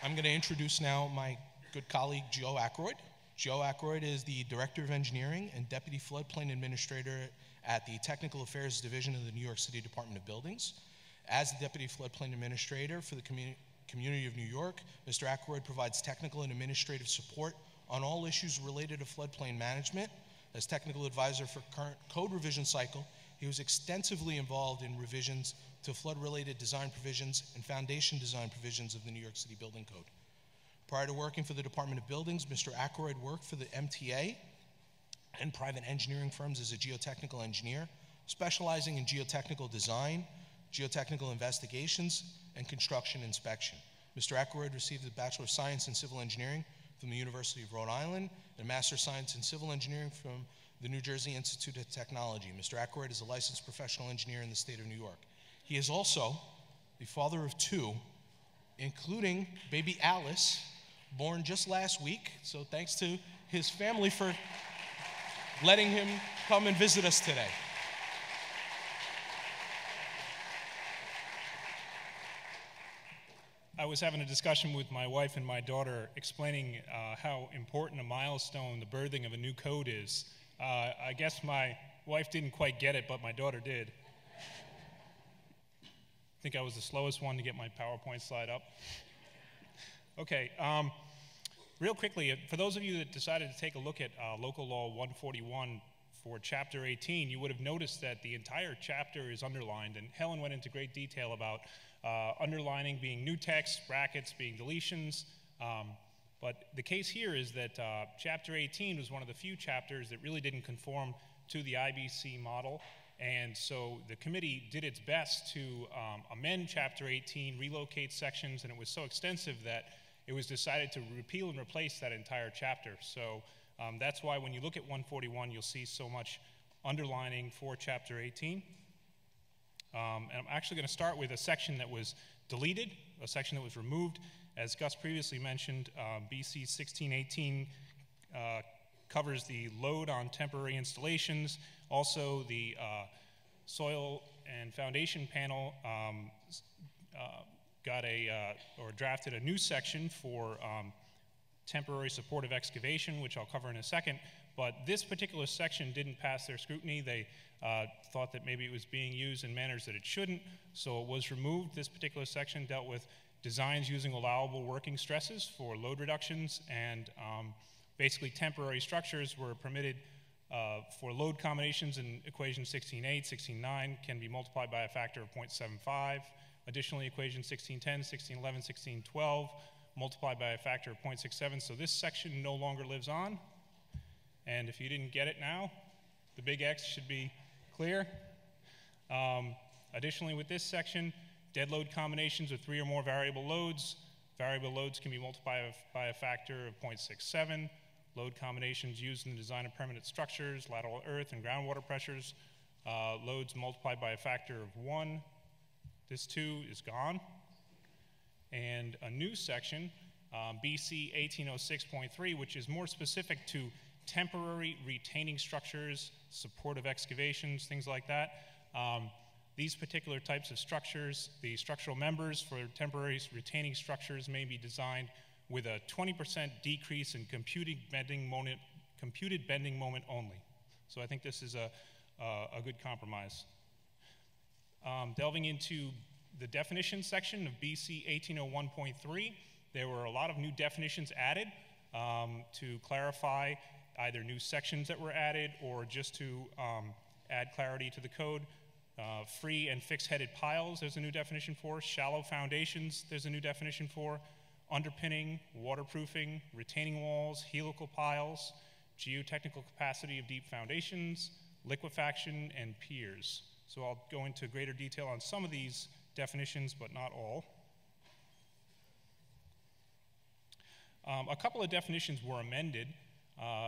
I'm going to introduce now my good colleague, Joe Ackroyd. Joe Ackroyd is the Director of Engineering and Deputy Floodplain Administrator at the Technical Affairs Division of the New York City Department of Buildings. As the Deputy Floodplain Administrator for the community of New York, Mr. Ackroyd provides technical and administrative support on all issues related to floodplain management. As technical advisor for current code revision cycle, he was extensively involved in revisions to flood-related design provisions and foundation design provisions of the New York City Building Code. Prior to working for the Department of Buildings, Mr. Ackroyd worked for the MTA and private engineering firms as a geotechnical engineer, specializing in geotechnical design, geotechnical investigations, and construction inspection. Mr. Ackroyd received a Bachelor of Science in Civil Engineering from the University of Rhode Island and Master of Science in Civil Engineering from the New Jersey Institute of Technology. Mr. Ackroyd is a licensed professional engineer in the state of New York. He is also the father of two, including baby Alice, born just last week. So thanks to his family for letting him come and visit us today. I was having a discussion with my wife and my daughter explaining how important a milestone the birthing of a new code is. I guess my wife didn't quite get it, but my daughter did. I think I was the slowest one to get my PowerPoint slide up. Okay, real quickly, for those of you that decided to take a look at Local Law 141 for Chapter 18, you would have noticed that the entire chapter is underlined, and Helen went into great detail about underlining being new text, brackets being deletions. But the case here is that Chapter 18 was one of the few chapters that really didn't conform to the IBC model. And so the committee did its best to amend Chapter 18, relocate sections, and it was so extensive that it was decided to repeal and replace that entire chapter. So that's why when you look at 141, you'll see so much underlining for Chapter 18. And I'm actually going to start with a section that was deleted, a section that was removed. As Gus previously mentioned, BC 1618 covers the load on temporary installations. Also, the soil and foundation panel drafted a new section for temporary supportive excavation, which I'll cover in a second. But this particular section didn't pass their scrutiny. They thought that maybe it was being used in manners that it shouldn't, so it was removed. This particular section dealt with designs using allowable working stresses for load reductions, and basically temporary structures were permitted for load combinations in equation 16.8, 16.9 can be multiplied by a factor of 0.75. Additionally, equation 16.10, 16.11, 16.12 multiplied by a factor of 0.67. So this section no longer lives on. And if you didn't get it now, the big X should be clear. Additionally, with this section, dead load combinations with 3 or more variable loads. Variable loads can be multiplied by a factor of 0.67. Load combinations used in the design of permanent structures, lateral earth and groundwater pressures. Loads multiplied by a factor of 1. This 2 is gone. And a new section, BC 1806.3, which is more specific to temporary retaining structures, supportive excavations, things like that. These particular types of structures, the structural members for temporary retaining structures may be designed with a 20% decrease in computed bending moment only. So I think this is a good compromise. Delving into the definition section of BC 1801.3, there were a lot of new definitions added to clarify either new sections that were added or just to add clarity to the code. Free and fixed-headed piles, there's a new definition for. Shallow foundations, there's a new definition for. Underpinning, waterproofing, retaining walls, helical piles, geotechnical capacity of deep foundations, liquefaction, and piers. So I'll go into greater detail on some of these definitions, but not all. A couple of definitions were amended.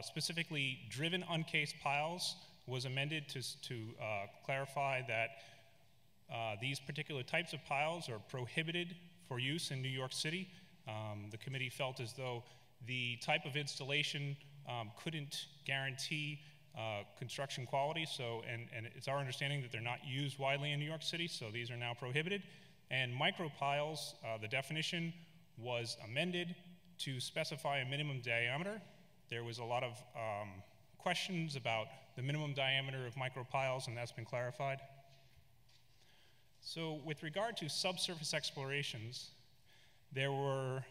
Specifically, driven uncased piles was amended to clarify that these particular types of piles are prohibited for use in New York City. The committee felt as though the type of installation couldn't guarantee construction quality, and it's our understanding that they're not used widely in New York City, so these are now prohibited. And micropiles, the definition was amended to specify a minimum diameter. There was a lot of questions about the minimum diameter of micropiles, and that's been clarified. So with regard to subsurface explorations, there were,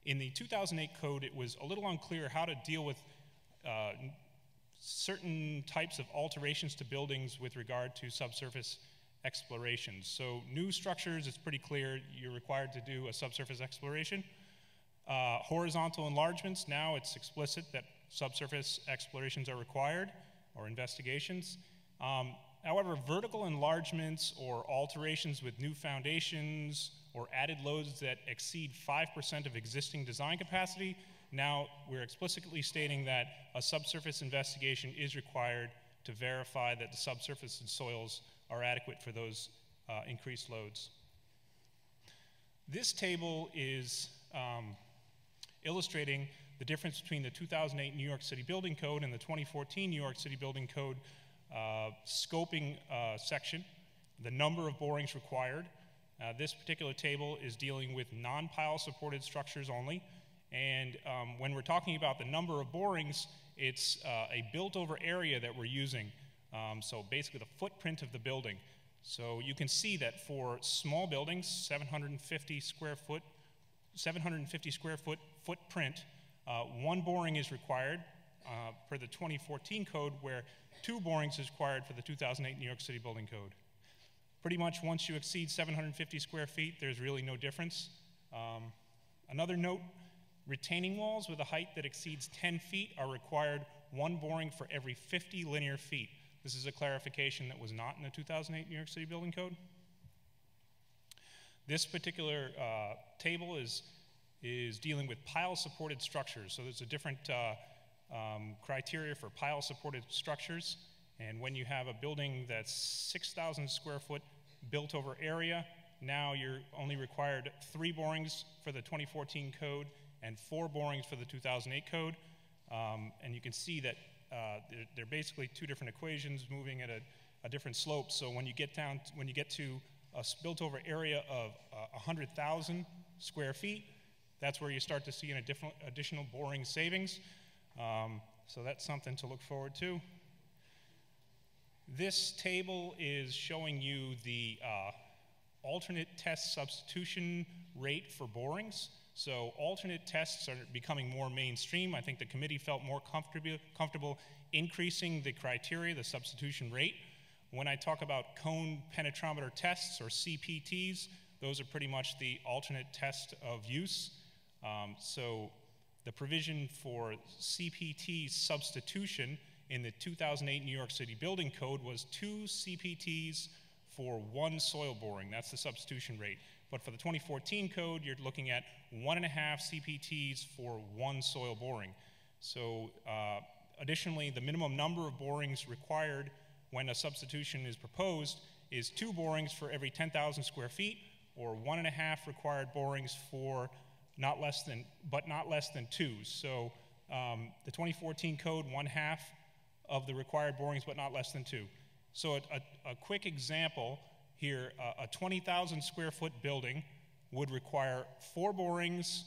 in the 2008 code, it was a little unclear how to deal with certain types of alterations to buildings with regard to subsurface explorations. So new structures, it's pretty clear you're required to do a subsurface exploration. Horizontal enlargements, now it's explicit that subsurface explorations are required, or investigations. However, vertical enlargements or alterations with new foundations or added loads that exceed 5% of existing design capacity, now we're explicitly stating that a subsurface investigation is required to verify that the subsurface and soils are adequate for those increased loads. This table is illustrating the difference between the 2008 New York City Building Code and the 2014 New York City Building Code scoping section, the number of borings required. This particular table is dealing with non-pile supported structures only. And when we're talking about the number of borings, it's a built over area that we're using. So basically the footprint of the building. So you can see that for small buildings, 750 square foot footprint, one boring is required per the 2014 code, where 2 borings is required for the 2008 New York City Building Code. Pretty much once you exceed 750 square feet, there's really no difference. Another note, retaining walls with a height that exceeds 10 feet are required 1 boring for every 50 linear feet. This is a clarification that was not in the 2008 New York City Building Code. This particular table is dealing with pile-supported structures. So there's a different criteria for pile-supported structures. And when you have a building that's 6,000 square foot built over area, now you're only required 3 borings for the 2014 code and 4 borings for the 2008 code. And you can see that they're basically 2 different equations moving at a different slope. So when you get to a built over area of 100,000 square feet, that's where you start to see an additional boring savings. So that's something to look forward to. This table is showing you the alternate test substitution rate for borings. So alternate tests are becoming more mainstream. I think the committee felt more comfortable increasing the criteria, the substitution rate. When I talk about cone penetrometer tests, or CPTs, those are pretty much the alternate test of use. So the provision for CPT substitution in the 2008 New York City Building Code was 2 CPTs for 1 soil boring. That's the substitution rate. But for the 2014 code, you're looking at 1.5 CPTs for 1 soil boring. So additionally, the minimum number of borings required when a substitution is proposed is 2 borings for every 10,000 square feet, or 1.5 required borings for not less than 2. So the 2014 code, 1/2 of the required borings, but not less than 2. So a quick example here, a 20,000 square foot building would require 4 borings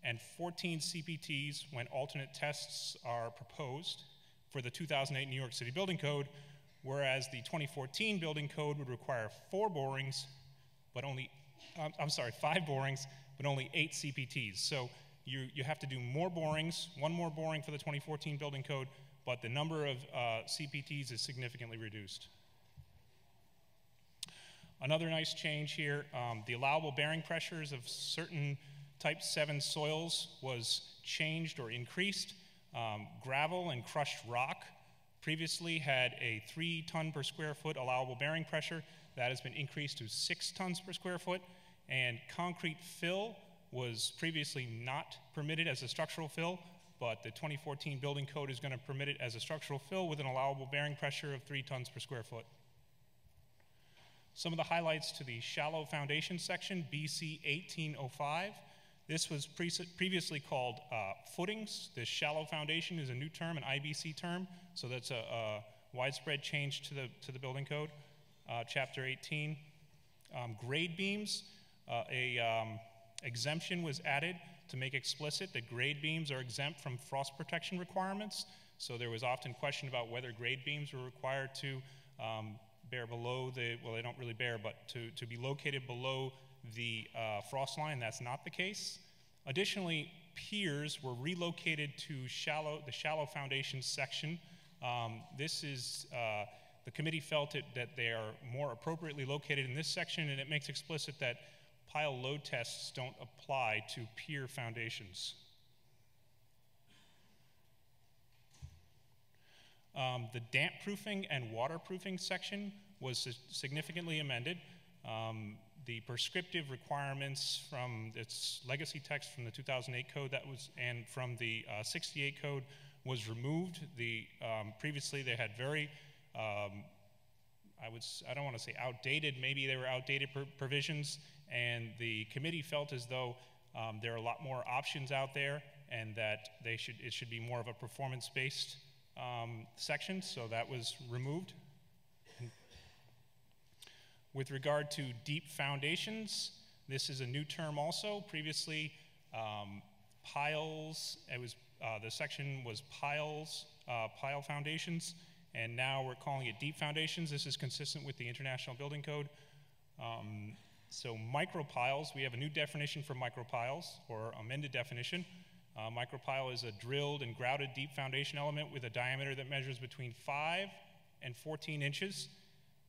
and 14 CPTs when alternate tests are proposed for the 2008 New York City Building Code, whereas the 2014 Building Code would require 4 borings, but only, 5 borings, but only 8 CPTs. So you have to do more borings, 1 more boring for the 2014 Building Code, but the number of CPTs is significantly reduced. Another nice change here, the allowable bearing pressures of certain type 7 soils was changed or increased. Gravel and crushed rock previously had a 3 ton per square foot allowable bearing pressure. That has been increased to 6 tons per square foot. And concrete fill was previously not permitted as a structural fill, but the 2014 Building Code is going to permit it as a structural fill with an allowable bearing pressure of 3 tons per square foot. Some of the highlights to the shallow foundation section, BC 1805. This was previously called footings. This shallow foundation is a new term, an IBC term, so that's a widespread change to the building code. Chapter 18. Grade beams, a exemption was added to make explicit that grade beams are exempt from frost protection requirements. So there was often question about whether grade beams were required to bear below the, well, they don't really bear, but to be located below the frost line. That's not the case. Additionally, piers were relocated to the shallow foundation section. This is, the committee felt that they are more appropriately located in this section, and it makes explicit that pile load tests don't apply to pier foundations. The damp proofing and waterproofing section was significantly amended. The prescriptive requirements from its legacy text from the 2008 code and from the 68 code was removed. Previously they had very, I don't want to say outdated, maybe they were outdated provisions, and the committee felt as though there are a lot more options out there and that it should be more of a performance-based section, so that was removed. With regard to deep foundations, this is a new term also. Previously, piles, the section was pile foundations, and now we're calling it deep foundations. This is consistent with the International Building Code. So micropiles, we have a new definition for micropiles, or amended definition. Micropile is a drilled and grouted deep foundation element with a diameter that measures between 5 and 14 inches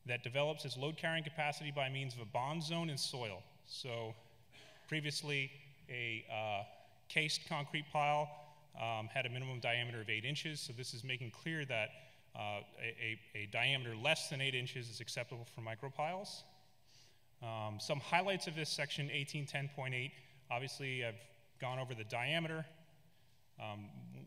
that develops its load-carrying capacity by means of a bond zone in soil. So previously, a cased concrete pile had a minimum diameter of 8 inches, so this is making clear that a diameter less than 8 inches is acceptable for micropiles. Some highlights of this section 1810.8, obviously I've gone over the diameter.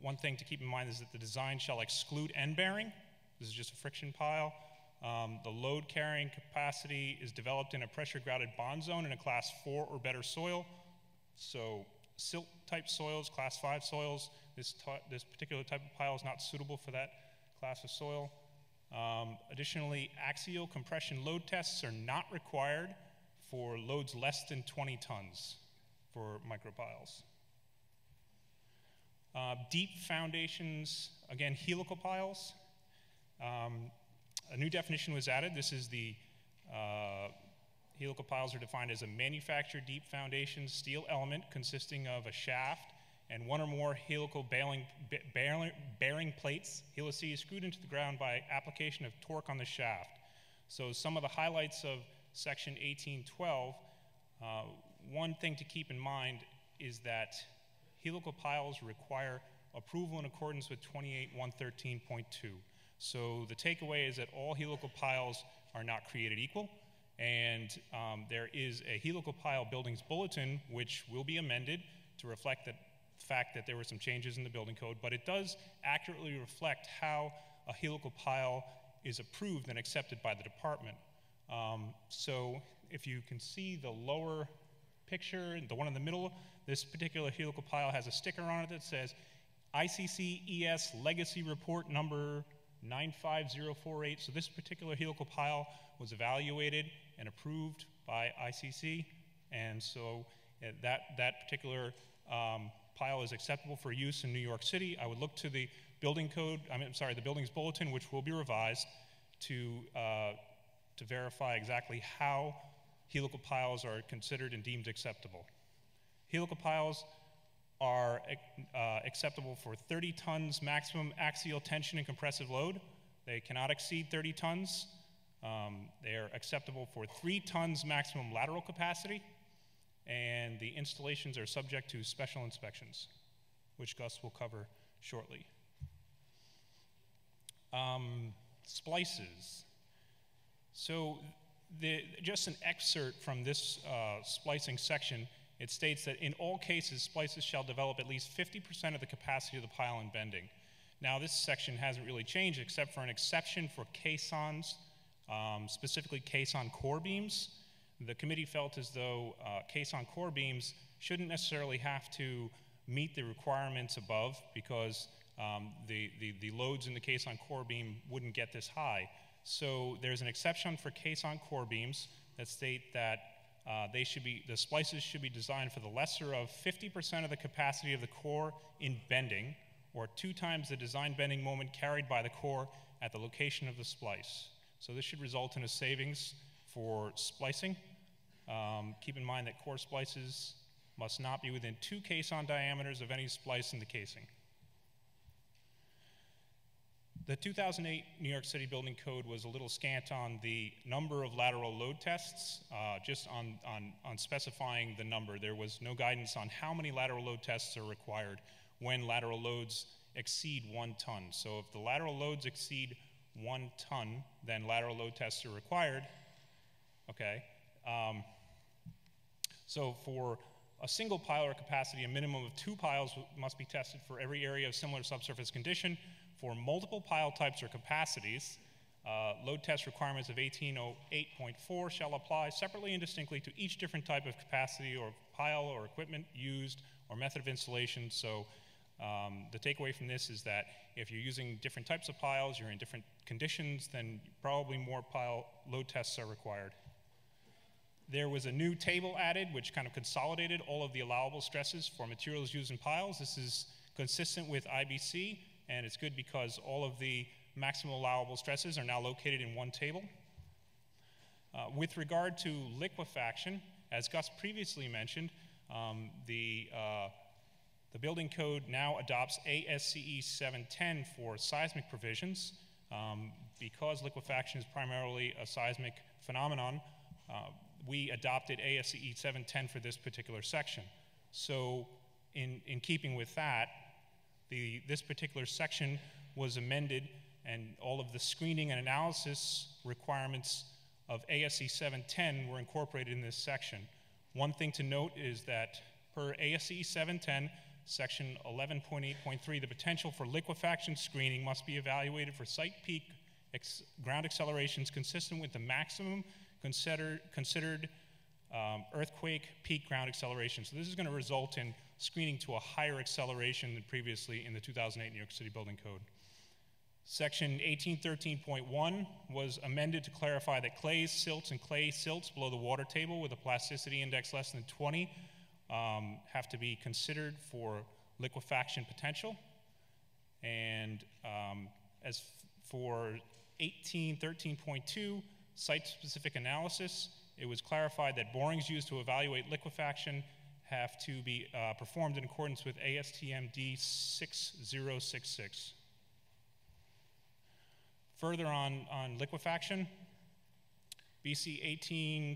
One thing to keep in mind is that the design shall exclude end bearing. This is just a friction pile. The load carrying capacity is developed in a pressure grouted bond zone in a class 4 or better soil. So silt type soils, class 5 soils, this particular type of pile is not suitable for that class of soil. Additionally, axial compression load tests are not required for loads less than 20 tons for micropiles. Deep foundations, again, helical piles. A new definition was added. This is the helical piles are defined as a manufactured deep foundation steel element consisting of a shaft and one or more helical bearing plates, helices, screwed into the ground by application of torque on the shaft. So some of the highlights of section 1812, one thing to keep in mind is that helical piles require approval in accordance with 28.113.2. So the takeaway is that all helical piles are not created equal, and there is a helical pile buildings bulletin which will be amended to reflect the fact that there were some changes in the building code, but it does accurately reflect how a helical pile is approved and accepted by the department. So if you can see the lower picture, the one in the middle, this particular helical pile has a sticker on it that says ICC ES Legacy Report number 95048. So this particular helical pile was evaluated and approved by ICC, and so that particular pile is acceptable for use in New York City. I would look to the building code, the buildings bulletin, which will be revised to verify exactly how helical piles are considered and deemed acceptable. Helical piles are acceptable for 30 tons maximum axial tension and compressive load. They cannot exceed 30 tons. They are acceptable for 3 tons maximum lateral capacity, and the installations are subject to special inspections, which Gus will cover shortly. Splices. So just an excerpt from this splicing section. It states that in all cases, splices shall develop at least 50% of the capacity of the pile in bending. Now, this section hasn't really changed except for an exception for caissons, specifically caisson core beams. The committee felt as though caisson core beams shouldn't necessarily have to meet the requirements above because the loads in the caisson core beam wouldn't get this high. So there's an exception for caisson core beams that state that the splices should be designed for the lesser of 50% of the capacity of the core in bending, or 2 times the design bending moment carried by the core at the location of the splice. So this should result in a savings for splicing. Keep in mind that core splices must not be within 2 caisson diameters of any splice in the casing. The 2008 New York City Building Code was a little scant on the number of lateral load tests, just on specifying the number. There was no guidance on how many lateral load tests are required when lateral loads exceed 1 ton. So if the lateral loads exceed 1 ton, then lateral load tests are required. Okay. So for a single pile or capacity, a minimum of 2 piles must be tested for every area of similar subsurface condition. For multiple pile types or capacities, load test requirements of 1808.4 shall apply separately and distinctly to each different type of capacity or pile or equipment used or method of installation. So the takeaway from this is that if you're using different types of piles, you're in different conditions, then probably more pile load tests are required. There was a new table added which kind of consolidated all of the allowable stresses for materials used in piles. This is consistent with IBC, and it's good because all of the maximum allowable stresses are now located in one table. With regard to liquefaction, as Gus previously mentioned, the building code now adopts ASCE 710 for seismic provisions. Because liquefaction is primarily a seismic phenomenon, we adopted ASCE 710 for this particular section. So in keeping with that, this particular section was amended, and all of the screening and analysis requirements of ASCE 710 were incorporated in this section. One thing to note is that per ASCE 710, section 11.8.3, the potential for liquefaction screening must be evaluated for site peak ground accelerations consistent with the maximum considered earthquake peak ground acceleration. So this is going to result in screening to a higher acceleration than previously in the 2008 New York City Building Code. Section 1813.1 was amended to clarify that clays, silts, and clay silts below the water table with a plasticity index less than 20 have to be considered for liquefaction potential. And as for 1813.2, site-specific analysis, it was clarified that borings used to evaluate liquefaction have to be performed in accordance with ASTM D6066. Further on liquefaction, BC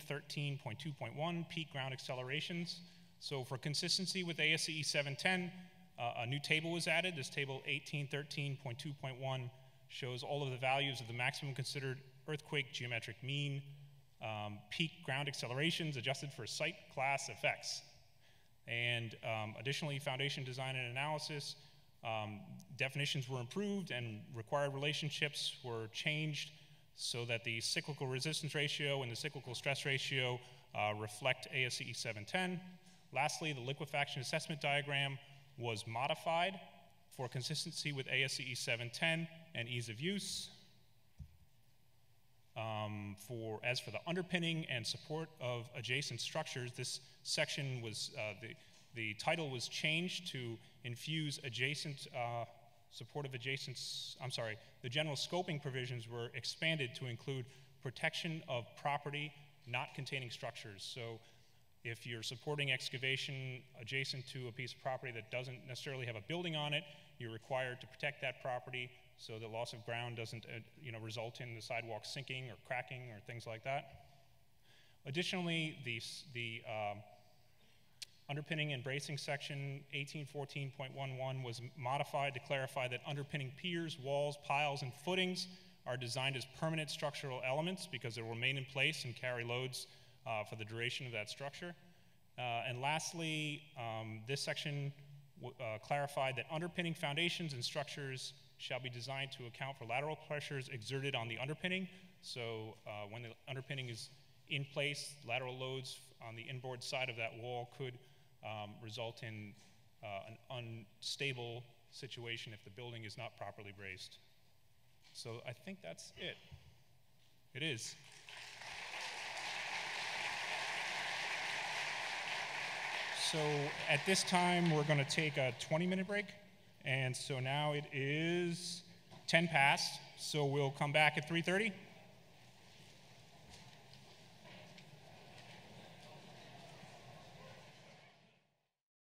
1813.2.1, peak ground accelerations. So for consistency with ASCE 710, a new table was added. This table 1813.2.1 shows all of the values of the maximum considered earthquake geometric mean, peak ground accelerations adjusted for site class effects. And additionally, foundation design and analysis, definitions were improved and required relationships were changed so that the cyclical resistance ratio and the cyclical stress ratio reflect ASCE 710. Lastly, the liquefaction assessment diagram was modified for consistency with ASCE 710 and ease of use. As for the underpinning and support of adjacent structures, this section was, the title was changed to infuse adjacent, supportive adjacent, the general scoping provisions were expanded to include protection of property not containing structures. So if you're supporting excavation adjacent to a piece of property that doesn't necessarily have a building on it, you're required to protect that property so the loss of ground doesn't result in the sidewalk sinking or cracking or things like that. Additionally, the underpinning and bracing section 1814.11 was modified to clarify that underpinning piers, walls, piles, and footings are designed as permanent structural elements because they will remain in place and carry loads for the duration of that structure. And lastly, this section clarified that underpinning foundations and structures shall be designed to account for lateral pressures exerted on the underpinning. So when the underpinning is in place, lateral loads on the inboard side of that wall could result in an unstable situation if the building is not properly braced. So I think that's it. It is. So at this time, we're going to take a 20-minute break. And so now it is 10 past, so we'll come back at 3:30.